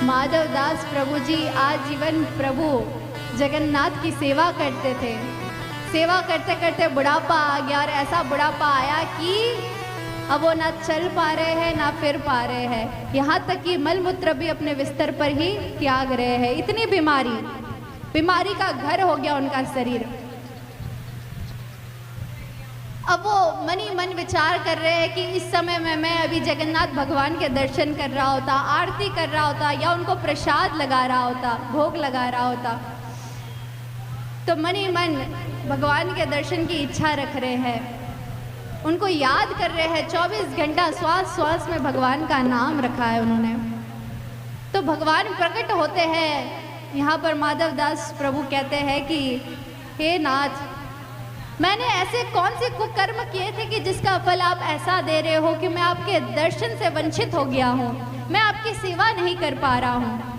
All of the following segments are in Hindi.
माधव दास प्रभु जी आजीवन प्रभु जगन्नाथ की सेवा करते थे। सेवा करते करते बुढ़ापा आ गया और ऐसा बुढ़ापा आया कि अब वो ना चल पा रहे हैं ना फिर पा रहे हैं, यहाँ तक कि मलमूत्र भी अपने बिस्तर पर ही त्याग रहे हैं। इतनी बीमारी का घर हो गया उनका शरीर। अब वो मन ही मन विचार कर रहे हैं कि इस समय में मैं अभी जगन्नाथ भगवान के दर्शन कर रहा होता, आरती कर रहा होता या उनको प्रसाद लगा रहा होता, भोग लगा रहा होता, तो मन ही मन भगवान के दर्शन की इच्छा रख रहे हैं, उनको याद कर रहे हैं। 24 घंटा श्वास श्वास में भगवान का नाम रखा है उन्होंने। तो भगवान प्रकट होते हैं। यहाँ पर माधव दास प्रभु कहते हैं कि हे नाथ, मैंने ऐसे कौन से कुकर्म किए थे कि जिसका फल आप ऐसा दे रहे हो कि मैं आपके दर्शन से वंचित हो गया हूँ, मैं आपकी सेवा नहीं कर पा रहा हूँ।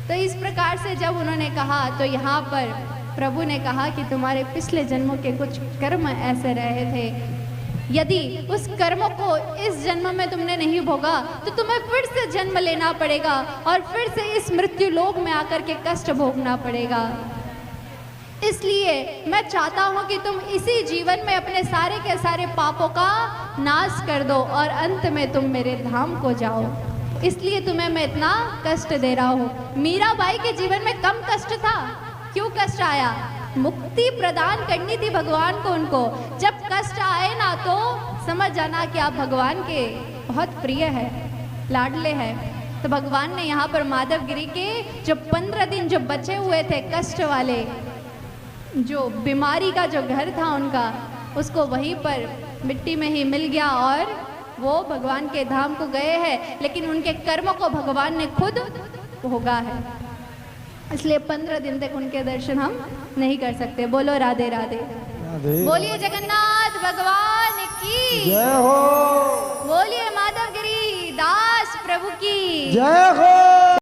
तो इस प्रकार से जब उन्होंने कहा तो यहाँ पर प्रभु ने कहा कि तुम्हारे पिछले जन्मों के कुछ कर्म ऐसे रहे थे, यदि उस कर्मों को इस जन्म में तुमने नहीं भोगा तो तुम्हें फिर से जन्म लेना पड़ेगा और फिर से इस मृत्यु लोक में आकर के कष्ट भोगना पड़ेगा। इसलिए मैं चाहता हूँ कि तुम इसी जीवन में अपने सारे के सारे पापों का नाश कर दो और अंत में तुम मेरे धाम को जाओ। इसलिए तुम्हें मैं इतना कष्ट दे रहा हूँ। मीराबाई के जीवन में कम कष्ट था, क्यों कष्ट आया? मुक्ति प्रदान करनी थी भगवान को उनको। जब कष्ट आए ना तो समझ जाना कि आप भगवान के बहुत प्रिय है, लाडले हैं। तो भगवान ने यहाँ पर माधवगिरी के जो 15 दिन जो बचे हुए थे कष्ट वाले, जो बीमारी का जो घर था उनका, उसको वहीं पर मिट्टी में ही मिल गया और वो भगवान के धाम को गए हैं। लेकिन उनके कर्मों को भगवान ने खुद भोगा है, इसलिए 15 दिन तक उनके दर्शन हम नहीं कर सकते। बोलो राधे राधे, बोलिए जगन्नाथ भगवान की जय हो, बोलिए माधवगिरी दास प्रभु की जय हो।